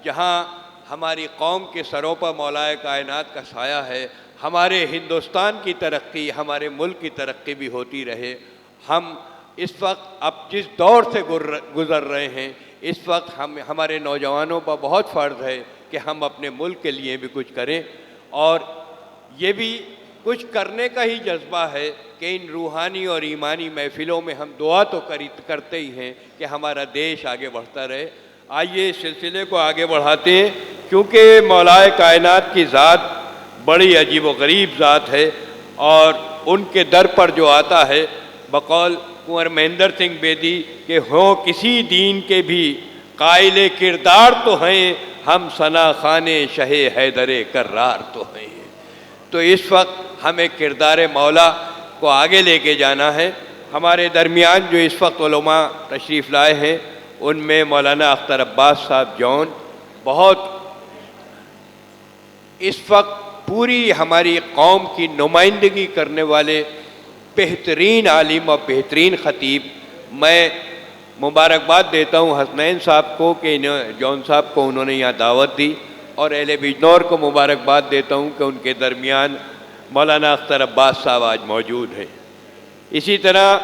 جہاں ہماری قوم کے سروں پر مولائے کائنات کا سایہ ہے، ہمارے ہندوستان کی ترقی، ہمارے ملک کی ترقی بھی ہوتی رہے۔ ہم اس وقت اب جس دور سے گزر رہے ہیں، اس وقت ہمارے نوجوانوں پر بہت فرض ہے کہ ہم اپنے ملک کے لیے بھی کچھ کریں، اور یہ بھی کچھ کرنے کا ہی جذبہ ہے کہ ان روحانی اور ایمانی محفلوں میں ہم دعا تو کرتے ہی ہیں کہ ہمارا دیش آگے بڑھتا رہے۔ آئیے اس سلسلے کو آگے بڑھاتے ہیں، کیونکہ مولائے کائنات کی ذات بڑی عجیب و غریب ذات ہے، اور ان کے در پر جو آتا ہے، بقول کنور مہندر سنگھ بیدی کہ ہوں کسی دین کے بھی قائل کردار تو ہیں، ہم ثنا خانے شہ حیدر کرار تو ہیں۔ تو اس وقت ہمیں کردار مولا کو آگے لے کے جانا ہے۔ ہمارے درمیان جو اس وقت علماء تشریف لائے ہیں، ان میں مولانا اختر عباس صاحب جون بہت اس وقت پوری ہماری قوم کی نمائندگی کرنے والے بہترین عالم اور بہترین خطیب۔ میں مبارکباد دیتا ہوں حسنین صاحب کو کہ جون صاحب کو انہوں نے یہاں دعوت دی، اور اہل بجنور کو مبارکباد دیتا ہوں کہ ان کے درمیان مولانا اختر عباس صاحب آج موجود ہیں۔ اسی طرح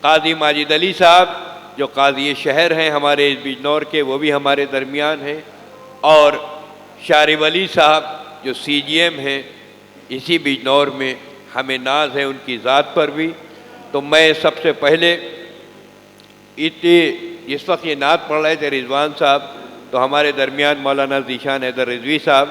قاضی ماجد علی صاحب جو قاضی شہر ہیں ہمارے بجنور کے، وہ بھی ہمارے درمیان ہیں، اور شارب علی صاحب جو سی جی ایم ہیں اسی بجنور میں، ہمیں ناز ہے ان کی ذات پر بھی۔ تو میں سب سے پہلے اس وقت یہ نعت پڑھ رہے تھے رضوان صاحب، تو ہمارے درمیان مولانا ذیشان حیدر رضوی صاحب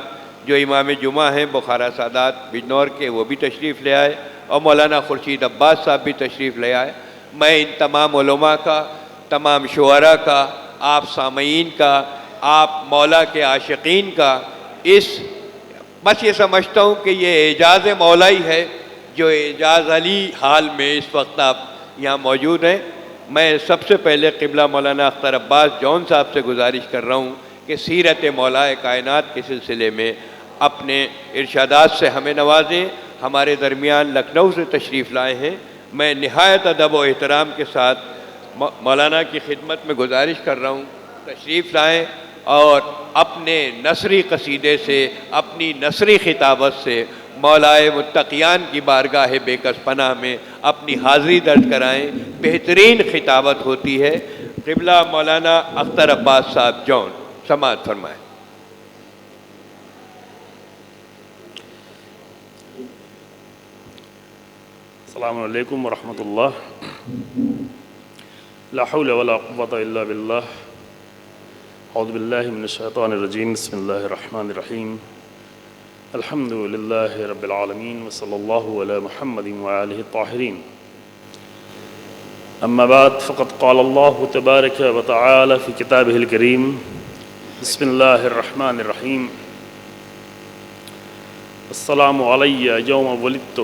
جو امام جمعہ ہیں بخارا سادات بجنور کے، وہ بھی تشریف لے آئے، اور مولانا خورشید عباس صاحب بھی تشریف لے آئے۔ میں ان تمام علماء کا، تمام شعراء کا، آپ سامعین کا، آپ مولا کے عاشقین کا بس یہ سمجھتا ہوں کہ یہ اعجاز مولا ہی ہے جو اعجاز علی حال میں اس وقت آپ یہاں موجود ہیں۔ میں سب سے پہلے قبلہ مولانا اختر عباس جون صاحب سے گزارش کر رہا ہوں کہ سیرت مولائے کائنات کے سلسلے میں اپنے ارشادات سے ہمیں نوازیں۔ ہمارے درمیان لکھنؤ سے تشریف لائے ہیں۔ میں نہایت ادب و احترام کے ساتھ مولانا کی خدمت میں گزارش کر رہا ہوں تشریف لائیں، اور اپنے نثری قصیدے سے، اپنی نثری خطابت سے مولائے متقیان کی بارگاہ بے کس پناہ میں اپنی حاضری درج کرائیں۔ بہترین خطابت ہوتی ہے۔ قبلہ مولانا اختر عباس صاحب جون، سماعت فرمائیں۔ السلام علیکم ورحمۃ اللہ۔ لا حول ولا قوة الا باللہ۔ اعوذ باللہ من الشیطان الرجیم، بسم اللہ الرحمن الرحیم۔ الحمد للہ رب العالمین، وصلی اللہ علی محمد وآلہ الطاہرین۔ اما بعد، فقد قال اللہ تبارک وتعالی فی کتابہ الکریم، بسم اللہ الرحمن الرحیم۔ السلام علی یوم ولدت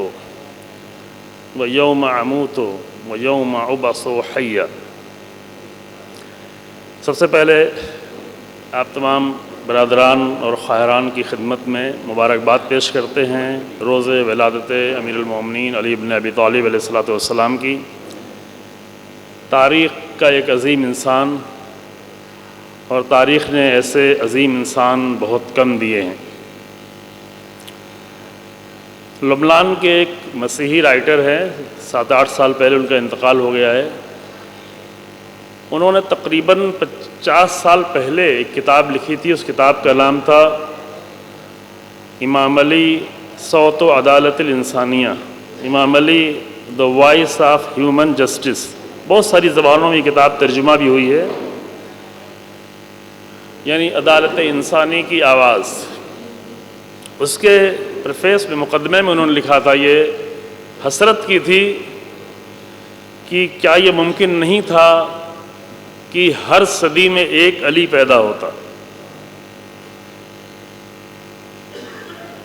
ویوم اموت ویوم ابعث حیا۔ سب سے پہلے آپ تمام برادران اور خواہران کی خدمت میں مبارکباد پیش کرتے ہیں روز ولادت امیر المومنین علی بن ابی طالب علیہ الصلوۃ والسلام کی۔ تاریخ کا ایک عظیم انسان، اور تاریخ نے ایسے عظیم انسان بہت کم دیے ہیں۔ لبنان کے ایک مسیحی رائٹر ہیں، 7-8 سال پہلے ان کا انتقال ہو گیا ہے۔ انہوں نے تقریباً 50 سال پہلے ایک کتاب لکھی تھی، اس کتاب کا نام تھا امام علی صوت و عدالت الانسانیہ، Imam Ali the voice of human justice. بہت ساری زبانوں میں یہ کتاب ترجمہ بھی ہوئی ہے، یعنی عدالت انسانی کی آواز۔ اس کے پریفیس میں، مقدمے میں انہوں نے لکھا تھا، یہ حسرت کی تھی کہ کیا یہ ممکن نہیں تھا کہ ہر صدی میں ایک علی پیدا ہوتا۔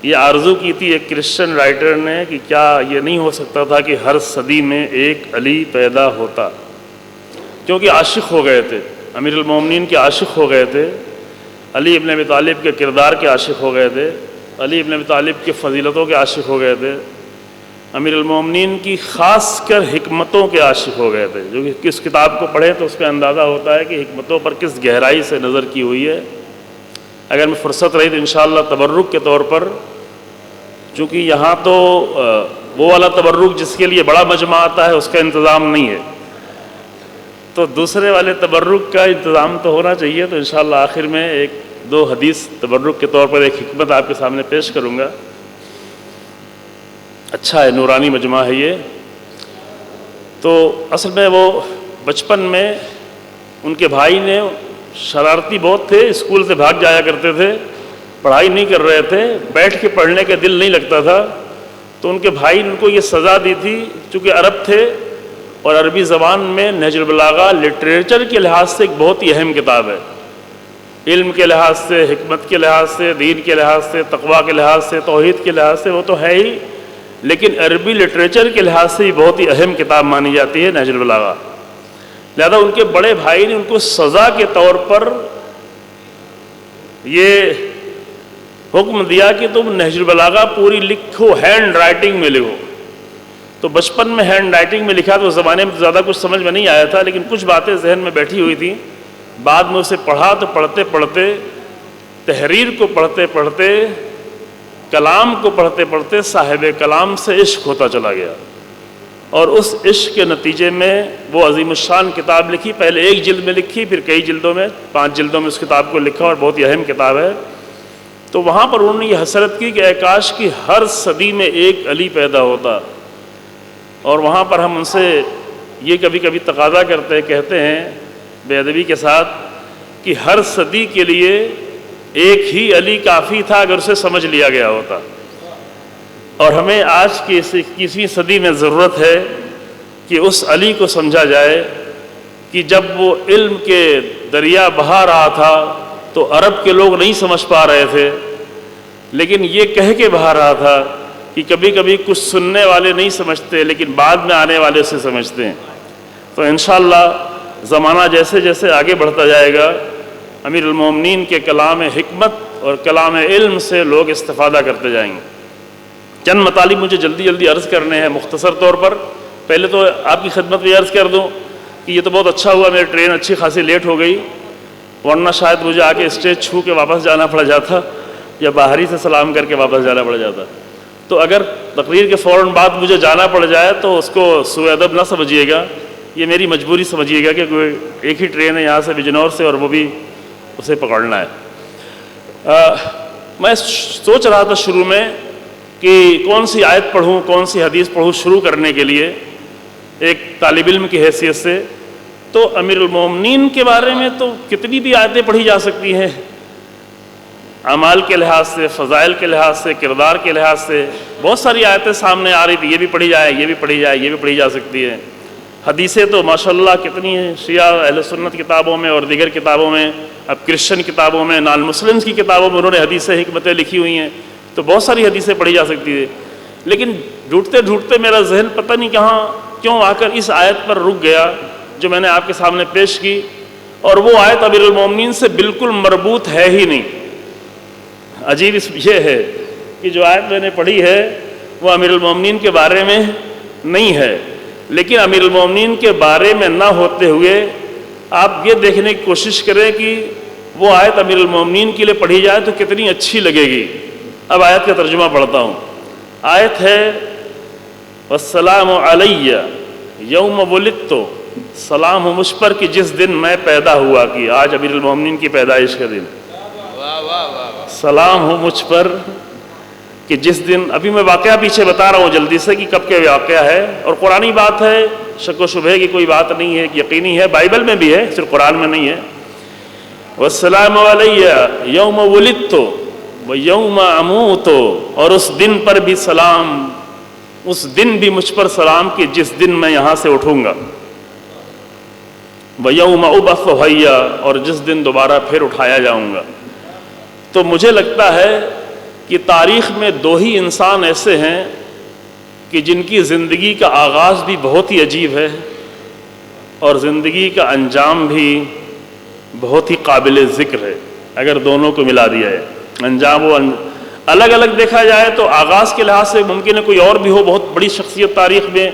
یہ آرزو کی تھی ایک کرسچن رائٹر نے کہ کیا یہ نہیں ہو سکتا تھا کہ ہر صدی میں ایک علی پیدا ہوتا، کیونکہ عاشق ہو گئے تھے، امیر المومنین کے عاشق ہو گئے تھے، علی ابن ابی طالب کے کردار کے عاشق ہو گئے تھے، علی ابن ابی طالب کے فضیلتوں کے عاشق ہو گئے تھے، امیر المومنین کی خاص کر حکمتوں کے عاشق ہو گئے تھے، جو کہ اس کتاب کو پڑھیں تو اس کا اندازہ ہوتا ہے کہ حکمتوں پر کس گہرائی سے نظر کی ہوئی ہے۔ اگر میں فرصت رہی تو انشاءاللہ تبرک کے طور پر، چونکہ یہاں تو وہ والا تبرک جس کے لیے بڑا مجمع آتا ہے اس کا انتظام نہیں ہے، تو دوسرے والے تبرک کا انتظام تو ہونا چاہیے. تو انشاءاللہ آخر میں ایک دو حدیث تبرک کے طور پر ایک حکمت آپ کے سامنے پیش کروں گا. اچھا ہے، نورانی مجمع ہے یہ. تو اصل میں وہ بچپن میں ان کے بھائی نے، شرارتی بہت تھے، اسکول سے بھاگ جایا کرتے تھے، پڑھائی نہیں کر رہے تھے، بیٹھ کے پڑھنے کا دل نہیں لگتا تھا. تو ان کے بھائی نے ان کو یہ سزا دی تھی، چونکہ عرب تھے اور عربی زبان میں نہج البلاغہ لٹریچر کے لحاظ سے ایک بہت ہی اہم کتاب ہے، علم کے لحاظ سے، حکمت کے لحاظ سے، دین کے لحاظ سے، تقویٰ کے لحاظ سے، توحید کے لحاظ سے وہ تو ہے ہی، لیکن عربی لٹریچر کے لحاظ سے بھی بہت ہی اہم کتاب مانی جاتی ہے نہج البلاغہ. لہذا ان کے بڑے بھائی نے ان کو سزا کے طور پر یہ حکم دیا کہ تم نہج البلاغہ پوری لکھو، ہینڈ رائٹنگ میں لکھو. تو بچپن میں ہینڈ رائٹنگ میں لکھا تو اس زمانے میں زیادہ کچھ سمجھ میں نہیں آیا تھا، لیکن کچھ باتیں ذہن میں بیٹھی ہوئی تھیں. بعد میں اسے پڑھا تو پڑھتے پڑھتے، تحریر کو پڑھتے پڑھتے، کلام کو پڑھتے پڑھتے صاحب کلام سے عشق ہوتا چلا گیا، اور اس عشق کے نتیجے میں وہ عظیم الشان کتاب لکھی. پہلے ایک جلد میں لکھی، پھر کئی جلدوں میں، 5 جلدوں میں اس کتاب کو لکھا، اور بہت ہی اہم کتاب ہے. تو وہاں پر انہوں نے یہ حسرت کی کہ اے کاش کی ہر صدی میں ایک علی پیدا ہوتا. اور وہاں پر ہم ان سے یہ کبھی کبھی تقاضا کہتے ہیں بے ادبی کے ساتھ کہ ہر صدی کے لیے ایک ہی علی کافی تھا اگر اسے سمجھ لیا گیا ہوتا. اور ہمیں آج کی 21ویں صدی میں ضرورت ہے کہ اس علی کو سمجھا جائے کہ جب وہ علم کے دریا بہا رہا تھا تو عرب کے لوگ نہیں سمجھ پا رہے تھے، لیکن یہ کہہ کے بہا رہا تھا کہ کبھی کبھی کچھ سننے والے نہیں سمجھتے لیکن بعد میں آنے والے سے سمجھتے ہیں. تو انشاءاللہ زمانہ جیسے جیسے آگے بڑھتا جائے گا، امیر المومنین کے کلام حکمت اور کلام علم سے لوگ استفادہ کرتے جائیں گے. چند مطالب مجھے جلدی جلدی عرض کرنے ہیں مختصر طور پر. پہلے تو آپ کی خدمت میں عرض کر دوں کہ یہ تو بہت اچھا ہوا میری ٹرین اچھی خاصی لیٹ ہو گئی، ورنہ شاید مجھے آ کے اسٹیج چھو کے واپس جانا پڑ جاتا یا باہری سے سلام کر کے واپس جانا پڑ جاتا. تو اگر تقریر کے فوراً بعد مجھے جانا پڑ جائے تو اس کو سوء ادب نہ سمجھیے گا، یہ میری مجبوری سمجھیے گا کہ کوئی ایک ہی ٹرین ہے یہاں سے بجنور سے اور وہ بھی اسے پکڑنا ہے. میں سوچ رہا تھا شروع میں کہ کون سی آیت پڑھوں، کون سی حدیث پڑھوں شروع کرنے کے لیے ایک طالب علم کی حیثیت سے. تو امیر المومنین کے بارے میں تو کتنی بھی آیتیں پڑھی جا سکتی ہیں، اعمال کے لحاظ سے، فضائل کے لحاظ سے، کردار کے لحاظ سے بہت ساری آیتیں سامنے آ رہی تھی. یہ بھی پڑھی جائے، یہ بھی پڑھی جائے، یہ بھی پڑھی جا سکتی ہے. حدیثیں تو ماشاءاللہ کتنی ہیں، شیعہ اہل سنت کتابوں میں اور دیگر کتابوں میں، اب کرسچن کتابوں میں، نان مسلمز کی کتابوں میں انہوں نے حدیثیں حکمتیں لکھی ہوئی ہیں. تو بہت ساری حدیثیں پڑھی جا سکتی ہے، لیکن ڈھونڈتے ڈھونڈتے میرا ذہن پتہ نہیں کیوں آ کر اس آیت پر رک گیا جو میں نے آپ کے سامنے پیش کی. اور وہ آیت امیر المومنین سے بالکل مربوط ہے ہی نہیں. عجیب یہ ہے کہ جو آیت میں نے پڑھی ہے وہ امیر المومنین کے بارے میں نہیں ہے، لیکن امیر المومنین کے بارے میں نہ ہوتے ہوئے آپ یہ دیکھنے کی کوشش کریں کہ وہ آیت امیر المومنین کے لیے پڑھی جائے تو کتنی اچھی لگے گی. اب آیت کا ترجمہ پڑھتا ہوں. آیت ہے والسلام علیہ یوم ولدت، سلام ہو مجھ پر کہ جس دن میں پیدا ہوا. کہ آج امیر المومنین کی پیدائش کا دن. سلام ہو مجھ پر کہ جس دن، ابھی میں واقعہ پیچھے بتا رہا ہوں جلدی سے کہ کب کے واقعہ ہے، اور قرآنی بات ہے، شک و شبہ کی کوئی بات نہیں ہے، یقینی ہے، بائبل میں بھی ہے، صرف قرآن میں نہیں ہے. والسلام علیہ یوم ولدت ویوم اموت، اور اس دن پر بھی سلام، اس دن بھی مجھ پر سلام کہ جس دن میں یہاں سے اٹھوں گا. ویوم ابعث حیا، اور جس دن دوبارہ پھر اٹھایا جاؤں گا. تو مجھے لگتا ہے کہ تاریخ میں 2 ہی انسان ایسے ہیں کہ جن کی زندگی کا آغاز بھی بہت ہی عجیب ہے اور زندگی کا انجام بھی بہت ہی قابل ذکر ہے. اگر دونوں کو ملا دیا ہے، انجام و الگ الگ دیکھا جائے تو آغاز کے لحاظ سے ممکن ہے کوئی اور بھی ہو، بہت بڑی شخصیت تاریخ میں،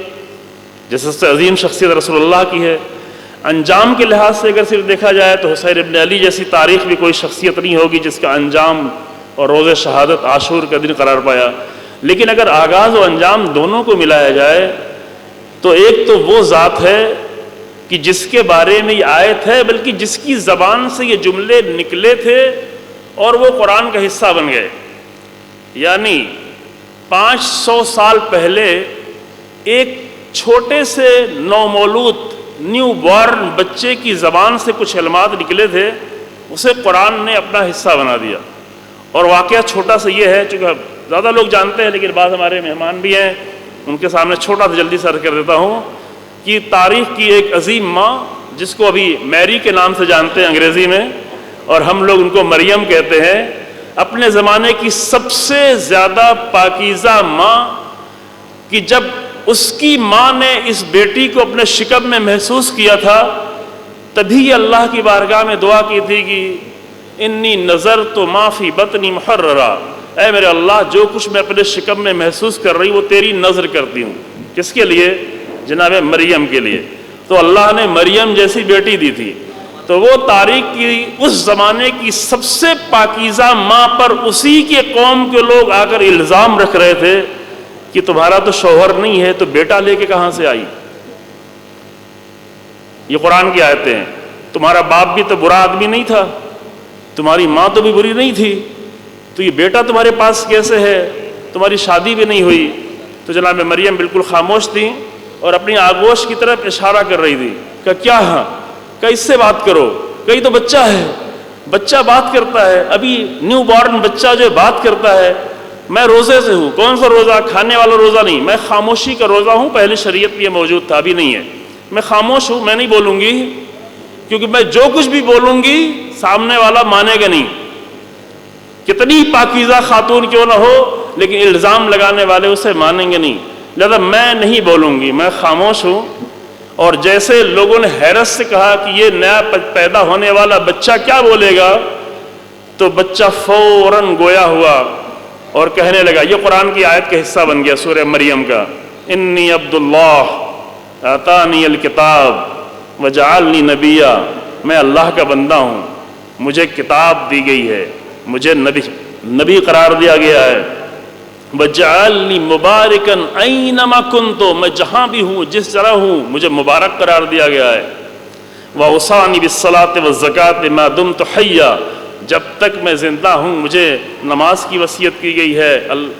جیسے سب سے عظیم شخصیت رسول اللہ کی ہے. انجام کے لحاظ سے اگر صرف دیکھا جائے تو حسین ابن علی جیسی تاریخ بھی کوئی شخصیت نہیں ہوگی جس کا انجام اور روز شہادت عاشور کا دن قرار پایا. لیکن اگر آغاز و انجام دونوں کو ملایا جائے تو ایک تو وہ ذات ہے کہ جس کے بارے میں یہ آیت ہے، بلکہ جس کی زبان سے یہ جملے نکلے تھے اور وہ قرآن کا حصہ بن گئے. یعنی 500 سال پہلے ایک چھوٹے سے نومولود نیو بورن بچے کی زبان سے کچھ کلمات نکلے تھے، اسے قرآن نے اپنا حصہ بنا دیا. اور واقعہ چھوٹا سا یہ ہے، چونکہ زیادہ لوگ جانتے ہیں لیکن بعض ہمارے مہمان بھی ہیں، ان کے سامنے چھوٹا سا جلدی سے عرض کر دیتا ہوں کہ تاریخ کی ایک عظیم ماں جس کو ابھی میری کے نام سے جانتے ہیں انگریزی میں، اور ہم لوگ ان کو مریم کہتے ہیں، اپنے زمانے کی سب سے زیادہ پاکیزہ ماں، کہ جب اس کی ماں نے اس بیٹی کو اپنے شکم میں محسوس کیا تھا تبھی اللہ کی بارگاہ میں دعا کی تھی کہ انی نظرت ما فی بطنی محررا، اے میرے اللہ جو کچھ میں اپنے شکم میں محسوس کر رہی وہ تیری نظر کرتی ہوں. کس کے لیے؟ جناب مریم کے لیے. تو اللہ نے مریم جیسی بیٹی دی تھی. تو وہ تاریخ کی اس زمانے کی سب سے پاکیزہ ماں پر اسی کے قوم کے لوگ آ کر الزام رکھ رہے تھے کہ تمہارا تو شوہر نہیں ہے تو بیٹا لے کے کہاں سے آئی. یہ قرآن کی آیتیں ہیں. تمہارا باپ بھی تو برا آدمی نہیں تھا، تمہاری ماں تو بھی بری نہیں تھی، تو یہ بیٹا تمہارے پاس کیسے ہے؟ تمہاری شادی بھی نہیں ہوئی. تو جناب مریم بالکل خاموش تھی اور اپنی آغوش کی طرف اشارہ کر رہی تھی کہ کیا ہاں کہ اس سے بات کرو، کہیں تو بچہ ہے، بچہ بات کرتا ہے، ابھی نیو بورن بچہ جو بات کرتا ہے. میں روزے سے ہوں. کون سا روزہ؟ کھانے والا روزہ نہیں، میں خاموشی کا روزہ ہوں. پہلے شریعت میں یہ موجود تھا، ابھی نہیں ہے. میں خاموش ہوں، میں نہیں بولوں گی، کیونکہ میں جو کچھ بھی بولوں گی سامنے والا مانے گا نہیں. کتنی پاکیزہ خاتون کیوں نہ ہو لیکن الزام لگانے والے اسے مانیں گے نہیں، لہذا میں نہیں بولوں گی، میں خاموش ہوں. اور جیسے لوگوں نے حیرت سے کہا کہ یہ نیا پیدا ہونے والا بچہ کیا بولے گا، تو بچہ فوراً گویا ہوا اور کہنے لگا. یہ قرآن کی آیت کا حصہ بن گیا سورہ مریم کا. انی عبداللہ آتانی الکتاب وجعلنی نبیا، میں اللہ کا بندہ ہوں، مجھے کتاب دی گئی ہے، مجھے نبی قرار دیا گیا ہے. وجعلنی مبارکن اینما کنت، میں جہاں بھی ہوں جس طرح ہوں مجھے مبارک قرار دیا گیا ہے. واوصانی بالصلاۃ والزکاۃ ما دمت حیا، جب تک میں زندہ ہوں مجھے نماز کی وصیت کی گئی ہے،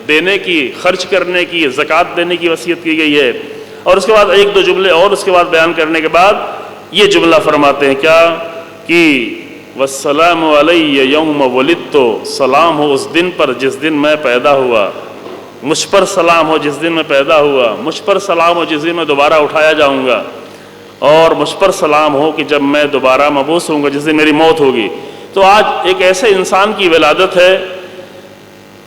دینے کی، خرچ کرنے کی، زکوٰۃ دینے کی وصیت کی گئی ہے. اور اس کے بعد ایک دو جملے اور اس کے بعد بیان کرنے کے بعد یہ جملہ فرماتے ہیں کیا کہ والسلام علی یوم ولدت، سلام ہو اس دن پر جس دن میں پیدا ہوا، مجھ پر سلام ہو جس دن میں پیدا ہوا، مجھ پر سلام ہو جس دن میں دوبارہ اٹھایا جاؤں گا، اور مجھ پر سلام ہو کہ جب میں دوبارہ مبعوث ہوں گا جس دن میری موت ہوگی. تو آج ایک ایسے انسان کی ولادت ہے.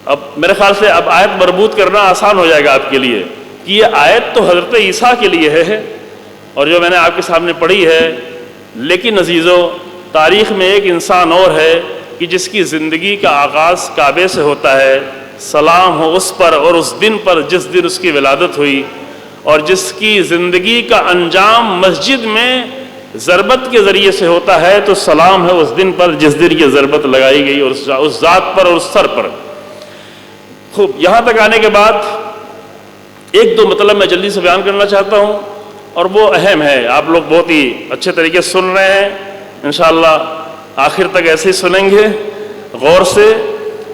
اب میرے خیال سے اب آیت مربوط کرنا آسان ہو جائے گا آپ کے لیے کہ یہ آیت تو حضرت عیسیٰ کے لیے ہے اور جو میں نے آپ کے سامنے پڑھی ہے. لیکن عزیزو، تاریخ میں ایک انسان اور ہے کہ جس کی زندگی کا آغاز کعبے سے ہوتا ہے. سلام ہو اس پر اور اس دن پر جس دن اس کی ولادت ہوئی، اور جس کی زندگی کا انجام مسجد میں ضربت کے ذریعے سے ہوتا ہے. تو سلام ہے اس دن پر جس دن یہ ضربت لگائی گئی اور اس ذات پر اور اس سر پر. خوب، یہاں تک آنے کے بعد ایک دو مطلب میں جلدی سے بیان کرنا چاہتا ہوں اور وہ اہم ہے. آپ لوگ بہت ہی اچھے طریقے سے سن رہے ہیں، انشاءاللہ آخر تک ایسے ہی سنیں گے غور سے.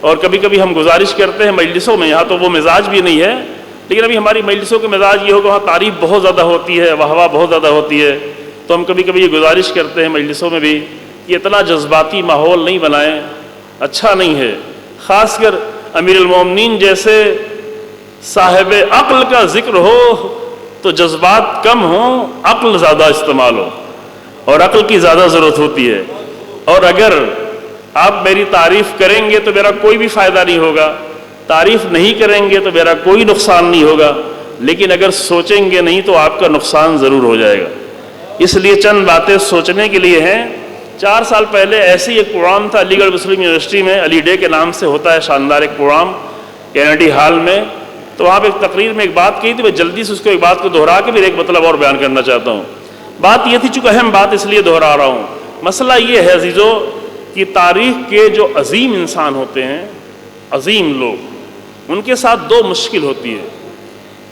اور کبھی کبھی ہم گزارش کرتے ہیں مجلسوں میں، یہاں تو وہ مزاج بھی نہیں ہے، لیکن ابھی ہماری مجلسوں کے مزاج یہ ہوگا، وہاں تعریف بہت زیادہ ہوتی ہے، واہ واہ بہت زیادہ ہوتی ہے. تو ہم کبھی کبھی یہ گزارش کرتے ہیں مجلسوں میں بھی کہ اتنا جذباتی ماحول نہیں بنائیں، اچھا نہیں ہے. خاص کر امیر المومنین جیسے صاحب عقل کا ذکر ہو تو جذبات کم ہوں، عقل زیادہ استعمال ہو، اور عقل کی زیادہ ضرورت ہوتی ہے. اور اگر آپ میری تعریف کریں گے تو میرا کوئی بھی فائدہ نہیں ہوگا، تعریف نہیں کریں گے تو میرا کوئی نقصان نہیں ہوگا، لیکن اگر سوچیں گے نہیں تو آپ کا نقصان ضرور ہو جائے گا. اس لیے چند باتیں سوچنے کے لیے ہیں. 4 سال پہلے ایسے ہی ایک پروگرام تھا علی گڑھ مسلم یونیورسٹی میں، علی ڈے کے نام سے ہوتا ہے، شاندار ایک پروگرام کینیڈی ہال میں. تو وہاں پہ ایک تقریر میں ایک بات کہی تھی، میں جلدی سے اس کو ایک بات کو دہرا کے پھر ایک مطلب اور بیان کرنا چاہتا ہوں. بات یہ تھی، چونکہ اہم بات اس لیے دہرا رہا ہوں، مسئلہ یہ ہے عزیزو کہ تاریخ کے جو عظیم انسان ہوتے ہیں، عظیم لوگ، ان کے ساتھ دو مشکل ہوتی ہے۔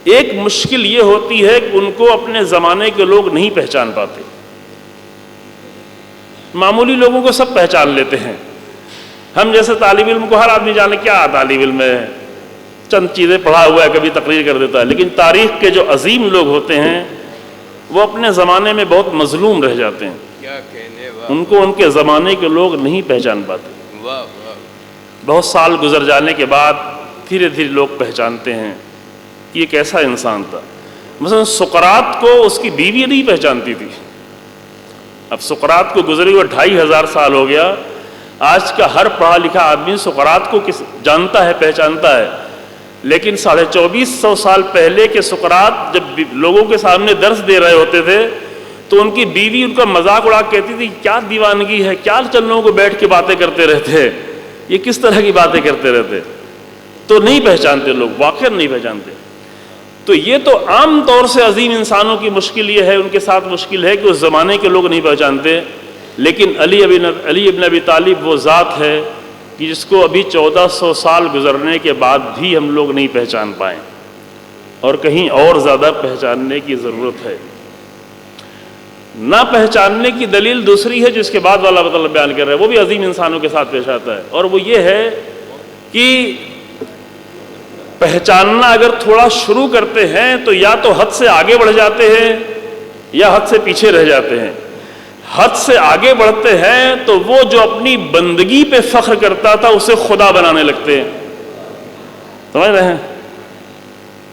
ایک مشکل یہ ہوتی ہے کہ ان کو اپنے زمانے کے لوگ نہیں پہچان پاتے۔ معمولی لوگوں کو سب پہچان لیتے ہیں، ہم جیسے طالب علم کو ہر آدمی جانے کیا طالب علم ہے، چند چیزیں پڑھا ہوا ہے، کبھی تقریر کر دیتا ہے، لیکن تاریخ کے جو عظیم لوگ ہوتے ہیں وہ اپنے زمانے میں بہت مظلوم رہ جاتے ہیں، کیا کہنے، ان کو ان کے زمانے کے لوگ نہیں پہچان پاتے۔ واہ واہ، بہت سال گزر جانے کے بعد دھیرے دھیرے لوگ پہچانتے ہیں کہ یہ کیسا انسان تھا۔ مثلا سقراط کو اس کی بیوی نہیں پہچانتی تھی، اب سقراط کو گزرے ہوئے 2500 سال ہو گیا، آج کا ہر پڑھا لکھا آدمی سقراط کو جانتا ہے، پہچانتا ہے، لیکن 2450 سال پہلے کے سقراط جب لوگوں کے سامنے درس دے رہے ہوتے تھے تو ان کی بیوی ان کا مذاق اڑا کہتی تھی کیا دیوانگی ہے، کیا چلوں کو بیٹھ کے باتیں کرتے رہتے، یہ کس طرح کی باتیں کرتے رہتے، تو نہیں پہچانتے لوگ، واقعا نہیں پہچانتے۔ تو یہ تو عام طور سے عظیم انسانوں کی مشکل یہ ہے، ان کے ساتھ مشکل ہے کہ اس زمانے کے لوگ نہیں پہچانتے، لیکن علی ابن ابی طالب وہ ذات ہے کہ جس کو ابھی 1400 سال گزرنے کے بعد بھی ہم لوگ نہیں پہچان پائیں، اور کہیں اور زیادہ پہچاننے کی ضرورت ہے۔ نہ پہچاننے کی دلیل دوسری ہے جو اس کے بعد والا مطلب بیان کر رہے ہیں، وہ بھی عظیم انسانوں کے ساتھ پیش آتا ہے، اور وہ یہ ہے کہ پہچاننا اگر تھوڑا شروع کرتے ہیں تو یا تو حد سے آگے بڑھ جاتے ہیں یا حد سے پیچھے رہ جاتے ہیں۔ حد سے آگے بڑھتے ہیں تو وہ جو اپنی بندگی پہ فخر کرتا تھا اسے خدا بنانے لگتے ہیں، سمجھ رہے ہیں؟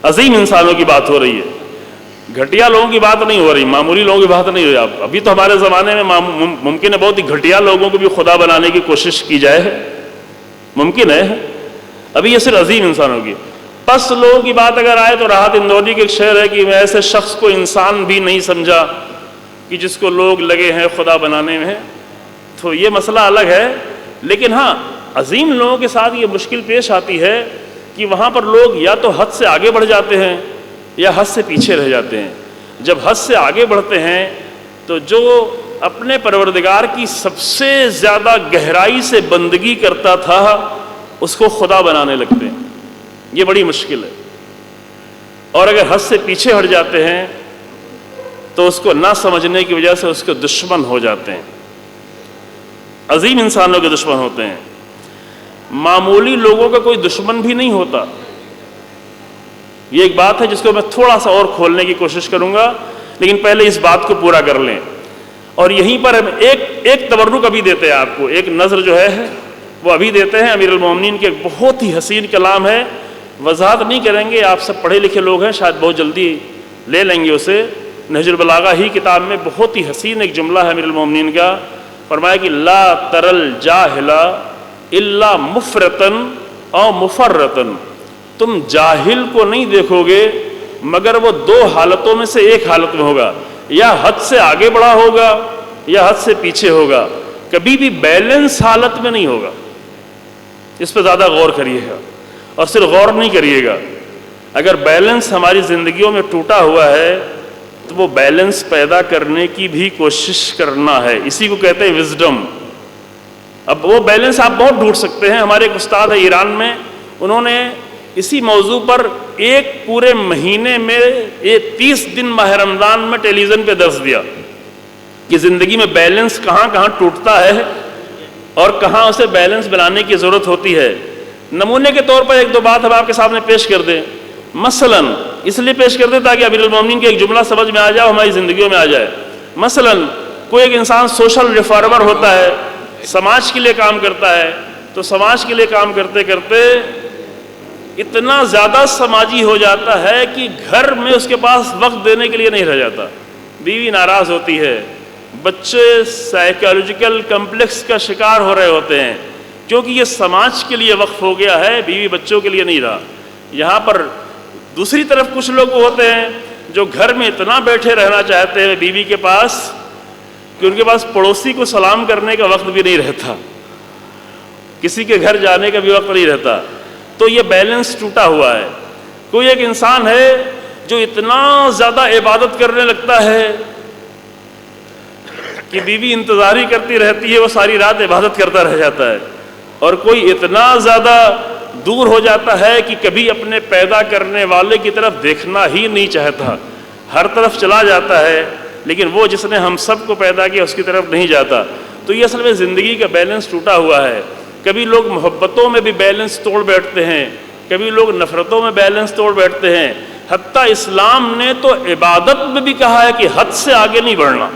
عظیم انسانوں کی بات ہو رہی ہے، گھٹیا لوگوں کی بات نہیں ہو رہی، معمولی لوگوں کی بات نہیں ہو رہی۔ ابھی تو ہمارے زمانے میں ممکن ہے بہت ہی گھٹیا لوگوں کو بھی خدا بنانے کی کوشش کی جائے، ممکن ہے، ابھی یہ صرف عظیم انسانوں کی۔ پس لوگوں کی بات اگر آئے تو راحت اندوری کے ایک شعر ہے کہ میں ایسے شخص کو انسان بھی نہیں سمجھا کہ جس کو لوگ لگے ہیں خدا بنانے میں، تو یہ مسئلہ الگ ہے۔ لیکن ہاں عظیم لوگوں کے ساتھ یہ مشکل پیش آتی ہے کہ وہاں پر لوگ یا تو حد سے آگے بڑھ جاتے ہیں یا حد سے پیچھے رہ جاتے ہیں۔ جب حد سے آگے بڑھتے ہیں تو جو اپنے پروردگار کی سب سے زیادہ گہرائی سے بندگی کرتا تھا اس کو خدا بنانے لگتے ہیں، یہ بڑی مشکل ہے۔ اور اگر حد سے پیچھے ہٹ جاتے ہیں تو اس کو نہ سمجھنے کی وجہ سے اس کے دشمن ہو جاتے ہیں، عظیم انسانوں کے دشمن ہوتے ہیں۔ معمولی لوگوں کا کوئی دشمن بھی نہیں ہوتا، یہ ایک بات ہے جس کو میں تھوڑا سا اور کھولنے کی کوشش کروں گا، لیکن پہلے اس بات کو پورا کر لیں۔ اور یہیں پر ہم ایک تبرک ابھی دیتے ہیں آپ کو، ایک نظر جو ہے وہ ابھی دیتے ہیں۔ امیر المومنین کے ایک بہت ہی حسین کلام ہے، وضاحت نہیں کریں گے، آپ سب پڑھے لکھے لوگ ہیں، شاید بہت جلدی لے لیں گے اسے۔ نہج البلاغہ ہی کتاب میں بہت ہی حسین ایک جملہ ہے امیر المومنین کا، فرمایا کہ لا ترل جاہل الا مفرطن او مفرطن، تم جاہل کو نہیں دیکھو گے مگر وہ دو حالتوں میں سے ایک حالت میں ہوگا، یا حد سے آگے بڑھا ہوگا یا حد سے پیچھے ہوگا، کبھی بھی بیلنس حالت میں نہیں ہوگا۔ اس پہ زیادہ غور کریے گا، اور صرف غور نہیں کریے گا، اگر بیلنس ہماری زندگیوں میں ٹوٹا ہوا ہے تو وہ بیلنس پیدا کرنے کی بھی کوشش کرنا ہے، اسی کو کہتے ہیں وزڈم۔ اب وہ بیلنس آپ بہت ڈھونڈ سکتے ہیں۔ ہمارے ایک استاد ہے ایران میں، انہوں نے اسی موضوع پر ایک پورے مہینے میں 30 دن ماہ رمضان میں ٹیلی ویژن پہ درس دیا کہ زندگی میں بیلنس کہاں کہاں ٹوٹتا ہے اور کہاں اسے بیلنس بنانے کی ضرورت ہوتی ہے۔ نمونے کے طور پر ایک دو بات ہم آپ کے سامنے پیش کر دیں، مثلا اس لیے پیش کر دیں تاکہ امیر المومنین کے ایک جملہ سمجھ میں آ جائے، ہماری زندگیوں میں آ جائے۔ مثلا کوئی ایک انسان سوشل ریفارمر ہوتا ہے، سماج کے لیے کام کرتا ہے، تو سماج کے لیے کام کرتے کرتے اتنا زیادہ سماجی ہو جاتا ہے کہ گھر میں اس کے پاس وقت دینے کے لیے نہیں رہ جاتا، بیوی ناراض ہوتی ہے، بچے سائیکالوجیکل کمپلیکس کا شکار ہو رہے ہوتے ہیں کیونکہ یہ سماج کے لیے وقف ہو گیا ہے، بیوی بچوں کے لیے نہیں رہا۔ یہاں پر دوسری طرف کچھ لوگ ہوتے ہیں جو گھر میں اتنا بیٹھے رہنا چاہتے ہیں بیوی کے پاس کہ ان کے پاس پڑوسی کو سلام کرنے کا وقت بھی نہیں رہتا، کسی کے گھر جانے کا بھی وقت نہیں رہتا، تو یہ بیلنس ٹوٹا ہوا ہے۔ کوئی ایک انسان ہے جو اتنا زیادہ عبادت کرنے لگتا ہے کہ بیوی انتظار ہی کرتی رہتی ہے، وہ ساری رات عبادت کرتا رہ جاتا ہے، اور کوئی اتنا زیادہ دور ہو جاتا ہے کہ کبھی اپنے پیدا کرنے والے کی طرف دیکھنا ہی نہیں چاہتا، ہر طرف چلا جاتا ہے، لیکن وہ جس نے ہم سب کو پیدا کیا اس کی طرف نہیں جاتا۔ تو یہ اصل میں زندگی کا بیلنس ٹوٹا ہوا ہے۔ کبھی لوگ محبتوں میں بھی بیلنس توڑ بیٹھتے ہیں، کبھی لوگ نفرتوں میں بیلنس توڑ بیٹھتے ہیں، حتیٰ اسلام نے تو عبادت میں بھی کہا ہے کہ حد سے آگے نہیں بڑھنا۔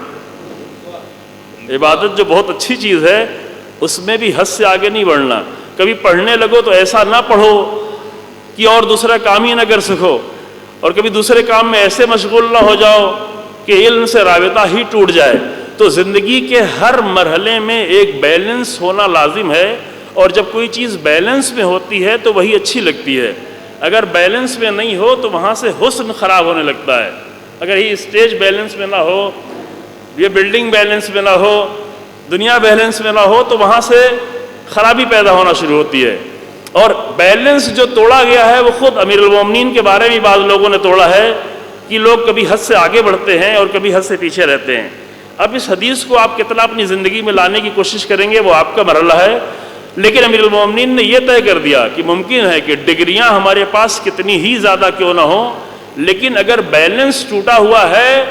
عبادت جو بہت اچھی چیز ہے اس میں بھی حد سے آگے نہیں بڑھنا۔ کبھی پڑھنے لگو تو ایسا نہ پڑھو کہ اور دوسرا کام ہی نہ کر سکو، اور کبھی دوسرے کام میں ایسے مشغول نہ ہو جاؤ کہ علم سے رابطہ ہی ٹوٹ جائے۔ تو زندگی کے ہر مرحلے میں ایک بیلنس ہونا لازم ہے، اور جب کوئی چیز بیلنس میں ہوتی ہے تو وہی اچھی لگتی ہے۔ اگر بیلنس میں نہیں ہو تو وہاں سے حسن خراب ہونے لگتا ہے۔ اگر یہ اسٹیج بیلنس میں نہ ہو، یہ بلڈنگ بیلنس میں نہ ہو، دنیا بیلنس میں نہ ہو، تو وہاں سے خرابی پیدا ہونا شروع ہوتی ہے۔ اور بیلنس جو توڑا گیا ہے وہ خود امیر المومنین کے بارے میں بعض لوگوں نے توڑا ہے کہ لوگ کبھی حد سے آگے بڑھتے ہیں اور کبھی حد سے پیچھے رہتے ہیں۔ اب اس حدیث کو آپ کتنا اپنی زندگی میں لانے کی کوشش کریں گے وہ آپ کا مرحلہ ہے، لیکن امیر المومنین نے یہ طے کر دیا کہ ممکن ہے کہ ڈگریاں ہمارے پاس کتنی ہی زیادہ کیوں نہ ہوں، لیکن اگر بیلنس ٹوٹا ہوا ہے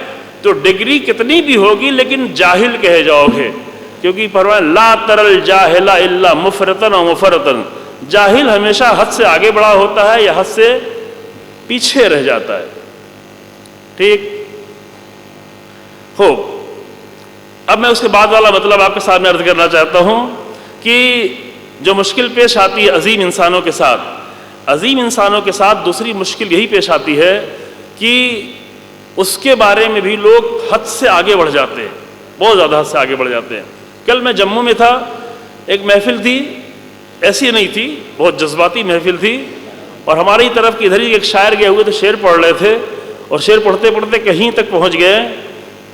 تو ڈگری کتنی بھی ہوگی لیکن جاہل کہے جاؤ گے، کیونکہ فرمایا لا ترل جاہل الا مفرطن و مفرطن، جاہل ہمیشہ حد سے آگے بڑھا ہوتا ہے یا حد سے پیچھے رہ جاتا ہے۔ ٹھیک ہو، اب میں اس کے بعد والا مطلب آپ کے سامنے عرض کرنا چاہتا ہوں کہ جو مشکل پیش آتی ہے عظیم انسانوں کے ساتھ، عظیم انسانوں کے ساتھ دوسری مشکل یہی پیش آتی ہے کہ اس کے بارے میں بھی لوگ حد سے آگے بڑھ جاتے ہیں، بہت زیادہ حد سے آگے بڑھ جاتے ہیں۔ کل میں جموں میں تھا، ایک محفل تھی، ایسی نہیں تھی، بہت جذباتی محفل تھی، اور ہماری طرف کی ادھر ہی ایک شاعر گئے ہوئے تھے، شعر پڑھ رہے تھے، اور شعر پڑھتے پڑھتے کہیں تک پہنچ گئے،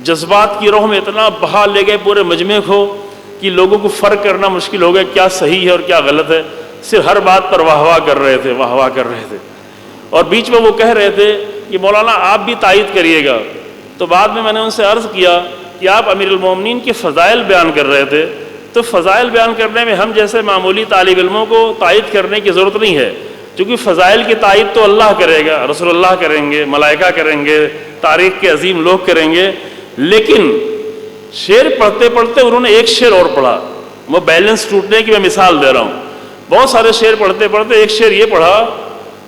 جذبات کی روح میں اتنا بہا لے گئے پورے مجمع کو کہ لوگوں کو فرق کرنا مشکل ہو گیا کیا صحیح ہے اور کیا غلط ہے، صرف ہر بات پر واہ واہ کر رہے تھے، واہ واہ کر رہے تھے، اور بیچ میں وہ کہہ رہے تھے کہ مولانا آپ بھی تائید کریے گا۔ تو بعد میں نے ان سے عرض کیا کہ آپ امیر المومنین کے فضائل بیان کر رہے تھے، تو فضائل بیان کرنے میں ہم جیسے معمولی طالب علموں کو تائید کرنے کی ضرورت نہیں ہے، کیونکہ فضائل کی تائید تو اللہ کرے گا، رسول اللہ کریں گے، ملائکہ کریں گے، تاریخ کے عظیم لوگ کریں گے۔ لیکن شعر پڑھتے پڑھتے انہوں نے ایک شعر اور پڑھا، وہ بیلنس ٹوٹنے کی میں مثال دے رہا ہوں۔ بہت سارے شعر پڑھتے پڑھتے ایک شعر یہ پڑھا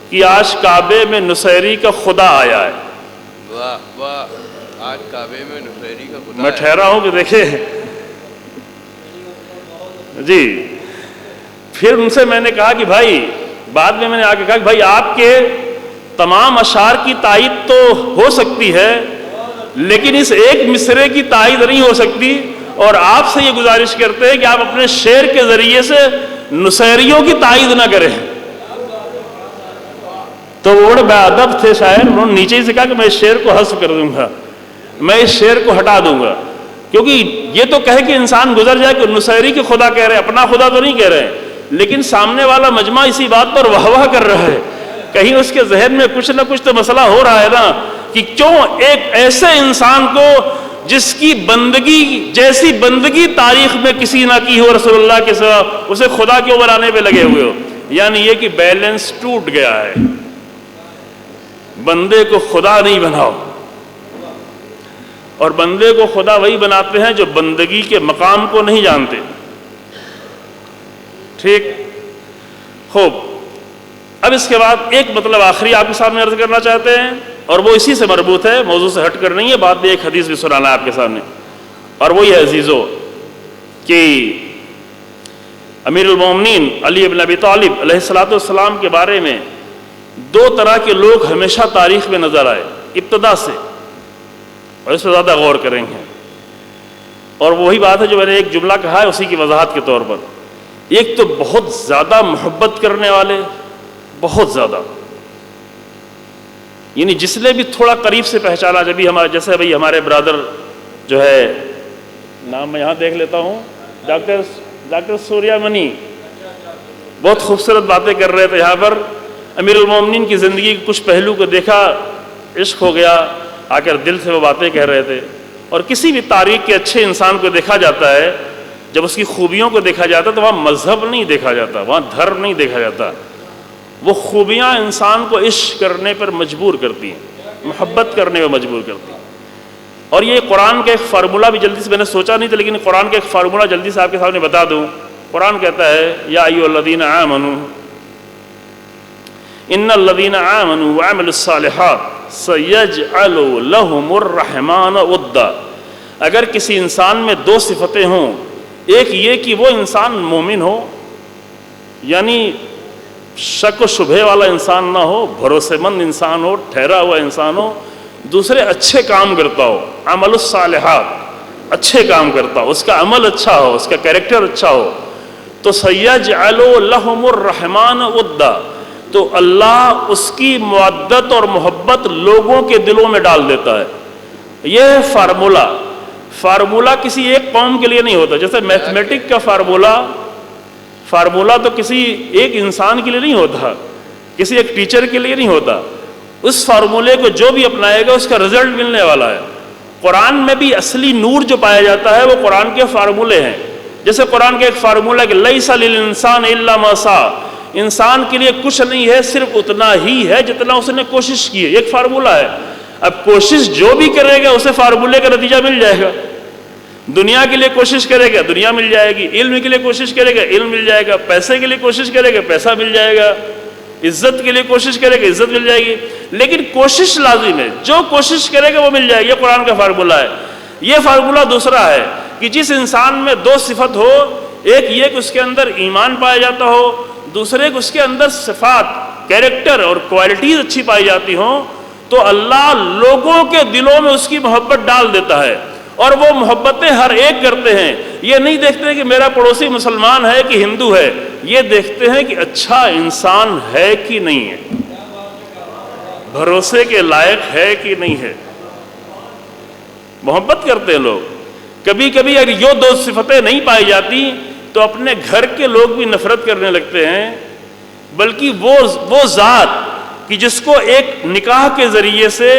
کہ آج کعبے میں نصیری کا خدا آیا ہے۔ واہ واہ، آج کعبے میں نصیری کا خدا میں ٹھہرا ہوں کہ دیکھیں جی، پھر ان سے میں نے کہا کہ بھائی، بعد میں نے آ کے کہا کہ بھائی آپ کے تمام اشعار کی تائید تو ہو سکتی ہے لیکن اس ایک مصرے کی تائید نہیں ہو سکتی، اور آپ سے یہ گزارش کرتے ہیں کہ آپ اپنے شعر کے ذریعے سے نصیریوں کی تائید نہ کریں۔ تو وہ بڑے بےادب تھے شاعر، انہوں نے نیچے ہی سے کہا کہ میں اس شعر کو حذف کر دوں گا، میں اس شعر کو ہٹا دوں گا، کیونکہ یہ تو کہے کہ انسان گزر جائے کہ نصیری کی خدا کہہ رہے ہیں، اپنا خدا تو نہیں کہہ رہے ہیں، لیکن سامنے والا مجمع اسی بات پر واہ واہ کر رہا ہے، کہیں اس کے ذہن میں کچھ نہ کچھ تو مسئلہ ہو رہا ہے نا، کہ کیوں ایک ایسے انسان کو جس کی بندگی جیسی بندگی تاریخ میں کسی نہ کی ہو رسول اللہ کے سوا، اسے خدا کیوں بنانے پہ لگے ہوئے ہو؟ یعنی یہ کہ بیلنس ٹوٹ گیا ہے، بندے کو خدا نہیں بناؤ، اور بندے کو خدا وہی بناتے ہیں جو بندگی کے مقام کو نہیں جانتے۔ ٹھیک خوب، اب اس کے بعد ایک مطلب آخری آپ کے سامنے عرض کرنا چاہتے ہیں، اور وہ اسی سے مربوط ہے، موضوع سے ہٹ کر نہیں ہے، بعد میں ایک حدیث بھی سنانا ہے آپ کے سامنے، اور وہ یہ عزیزو کہ امیر المومنین علی بن ابی طالب علیہ السلام کے بارے میں دو طرح کے لوگ ہمیشہ تاریخ میں نظر آئے ابتدا سے، اور اس پہ زیادہ غور کریں گے، اور وہی بات ہے جو میں نے ایک جملہ کہا ہے اسی کی وضاحت کے طور پر۔ ایک تو بہت زیادہ محبت کرنے والے، بہت زیادہ، یعنی جس نے بھی تھوڑا قریب سے پہچانا، جب بھی ہمارے جیسے بھائی ہمارے برادر جو ہے، نام میں یہاں دیکھ لیتا ہوں، ڈاکٹر سوریا منی، بہت خوبصورت باتیں کر رہے تھے یہاں پر، امیر المومنین کی زندگی کے کچھ پہلو کو دیکھا، عشق ہو گیا، آ کر دل سے وہ باتیں کہہ رہے تھے۔ اور کسی بھی تاریخ کے اچھے انسان کو دیکھا جاتا ہے، جب اس کی خوبیوں کو دیکھا جاتا ہے تو وہاں مذہب نہیں دیکھا جاتا، وہاں دھرم نہیں دیکھا جاتا، وہ خوبیاں انسان کو عشق کرنے پر مجبور کرتی ہیں، محبت کرنے پر مجبور کرتی ہیں۔ اور یہ قرآن کا ایک فارمولہ بھی جلدی سے، میں نے سوچا نہیں تھا لیکن قرآن کا ایک فارمولہ جلدی سے آپ کے سامنے بتا دوں۔ قرآن کہتا ہے یا ایھا الذین آمنوا ان الذین آمنوا وعملوا الصالحات سیجعل لهم الرحمن ودا۔ اگر کسی انسان میں دو صفتیں ہوں، ایک یہ کہ وہ انسان مومن ہو، یعنی شک و شبہ والا انسان نہ ہو، بھروسے مند انسان ہو، ٹھہرا ہوا انسان ہو، دوسرے اچھے کام کرتا ہو، عمل الصالحات، اچھے کام کرتا ہو، اس کا عمل اچھا ہو، اس کا کیریکٹر اچھا ہو، تو سیجعل لهم الرحمن ودا، تو اللہ اس کی مودت اور محبت لوگوں کے دلوں میں ڈال دیتا ہے۔ یہ فارمولہ کسی ایک قوم کے لیے نہیں ہوتا، جیسے میتھمیٹک کا فارمولہ تو کسی ایک انسان کے لیے نہیں ہوتا، کسی ایک ٹیچر کے لیے نہیں ہوتا، اس فارمولے کو جو بھی اپنائے گا اس کا رزلٹ ملنے والا ہے۔ قرآن میں بھی اصلی نور جو پایا جاتا ہے وہ قرآن کے فارمولے ہیں۔ جیسے قرآن کا ایک فارمولہ ہے کہ لیس للانسان الا ما سعی، انسان کے لیے کچھ نہیں ہے صرف اتنا ہی ہے جتنا اس نے کوشش کی ہے، ایک فارمولہ ہے۔ اب کوشش جو بھی کرے گا اسے فارمولے کا نتیجہ مل جائے گا۔ دنیا کے لیے کوشش کرے گا دنیا مل جائے گی، علم کے لیے کوشش کرے گا علم مل جائے گا، پیسے کے لیے کوشش کرے گا پیسہ مل جائے گا، عزت کے لیے کوشش کرے گا عزت مل جائے گی، لیکن کوشش لازم ہے، جو کوشش کرے گا وہ مل جائے گی۔ یہ قرآن کا فارمولہ ہے۔ یہ فارمولہ دوسرا ہے کہ جس انسان میں دو صفت ہو، ایک یہ کہ اس کے اندر ایمان پایا جاتا ہو، دوسرے کہ اس کے اندر صفات، کیریکٹر اور کوالٹیز اچھی پائی جاتی ہوں، تو اللہ لوگوں کے دلوں میں اس کی محبت ڈال دیتا ہے، اور وہ محبتیں ہر ایک کرتے ہیں۔ یہ نہیں دیکھتے کہ میرا پڑوسی مسلمان ہے کہ ہندو ہے، یہ دیکھتے ہیں کہ اچھا انسان ہے کہ نہیں ہے، بھروسے کے لائق ہے کہ نہیں ہے، محبت کرتے ہیں لوگ۔ کبھی کبھی اگر یہ دو صفتیں نہیں پائی جاتی تو اپنے گھر کے لوگ بھی نفرت کرنے لگتے ہیں، بلکہ وہ ذات کہ جس کو ایک نکاح کے ذریعے سے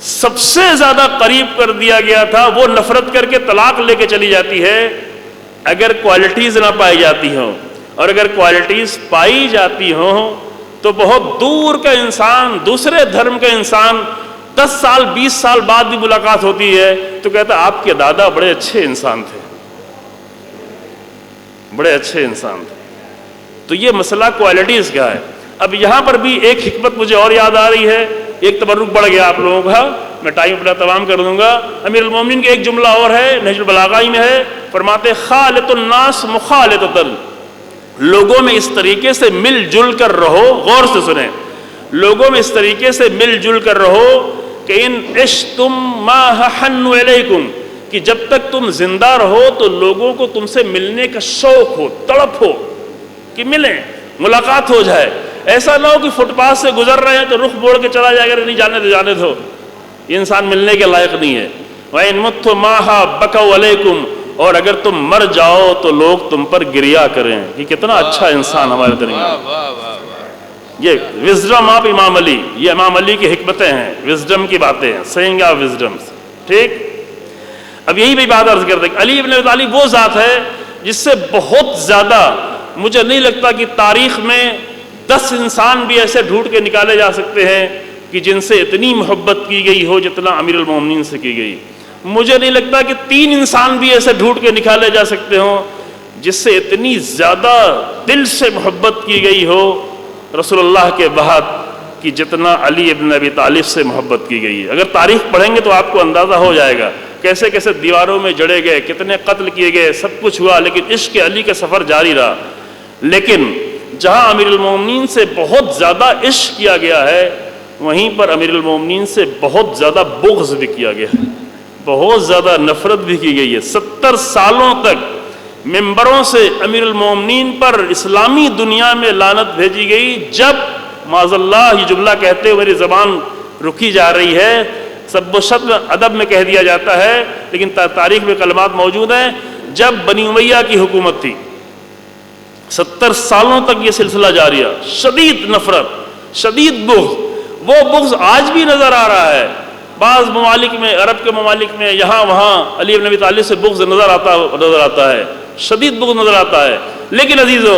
سب سے زیادہ قریب کر دیا گیا تھا، وہ نفرت کر کے طلاق لے کے چلی جاتی ہے اگر کوالٹیز نہ پائی جاتی ہوں، اور اگر کوالٹیز پائی جاتی ہوں تو بہت دور کا انسان، دوسرے دھرم کا انسان 10 سال 20 سال بعد بھی ملاقات ہوتی ہے تو کہتا آپ کے دادا بڑے اچھے انسان تھے، بڑے اچھے انسان تھے۔ تو یہ مسئلہ کوالٹیز کا ہے۔ اب یہاں پر بھی ایک حکمت مجھے اور یاد آ رہی ہے، ایک تبرک بڑھ گیا آپ لوگوں کا، میں ٹائم اپنا تمام کر دوں گا۔ امیر المومنین کے ایک جملہ اور ہے، نہج البلاغہ میں ہے، فرماتے خالط الناس مخالطۃ، لوگوں میں اس طریقے سے مل جل کر رہو، غور سے سنیں، لوگوں میں اس طریقے سے مل جل کر رہو کہ ان عشتم ما حن علیکم، کہ جب تک تم زندہ رہو تو لوگوں کو تم سے ملنے کا شوق ہو، تڑپ ہو کہ ملیں، ملاقات ہو جائے۔ ایسا نہ ہو کہ فٹ پاتھ سے گزر رہے ہیں تو رخ موڑ کے چلا جائے گا، نہیں جانے دو، یہ انسان ملنے کے لائق نہیں ہے۔ وَإِن مُتُّم مَعَهَا بَكَوْا عَلَيْكُمْ، اور اگر تم مر جاؤ تو لوگ تم پر گریا کریں۔ یہ کتنا اچھا انسان ہمارے درمیان۔ یہ وزڈم آف امام علی، یہ امام علی کی حکمتیں ہیں، وزڈم کی باتیں ہیں، سینگ آف وزڈمز، ٹھیک۔ اب یہی بھی بات عرض کرتے ہیں، علی ابن ابی طالب وہ ذات ہے جس سے بہت زیادہ، مجھے نہیں لگتا کہ تاریخ میں 10 انسان بھی ایسے ڈھونڈ کے نکالے جا سکتے ہیں کہ جن سے اتنی محبت کی گئی ہو جتنا امیر المومنین سے کی گئی۔ مجھے نہیں لگتا کہ 3 انسان بھی ایسے ڈھونڈ کے نکالے جا سکتے ہوں جس سے اتنی زیادہ دل سے محبت کی گئی ہو رسول اللہ کے بعد کہ جتنا علی ابن ابی طالب سے محبت کی گئی ہے۔ اگر تاریخ پڑھیں گے تو آپ کو اندازہ ہو جائے گا کیسے کیسے دیواروں میں جڑے گئے، کتنے قتل کیے گئے، سب کچھ ہوا، لیکن عشق علی کا سفر جاری رہا۔ لیکن جہاں امیر المومنین سے بہت زیادہ عشق کیا گیا ہے، وہیں پر امیر المومنین سے بہت زیادہ بغض بھی کیا گیا ہے، بہت زیادہ نفرت بھی کی گئی ہے۔ 70 سالوں تک ممبروں سے امیر المومنین پر اسلامی دنیا میں لعنت بھیجی گئی۔ جب معاذ اللہ یہ جملہ کہتے ہوئے میری زبان رکی جا رہی ہے، سب و شتم ادب میں کہہ دیا جاتا ہے، لیکن تاریخ میں کلمات موجود ہیں، جب بنی امیہ کی حکومت تھی 70 سالوں تک یہ سلسلہ جاری ہے، شدید نفرت، شدید بغض، وہ بغض آج بھی نظر آ رہا ہے۔ بعض ممالک میں، عرب کے ممالک میں یہاں وہاں علی بن ابی طالب سے بغض نظر آتا ہے، شدید بغض نظر آتا ہے، لیکن عزیزو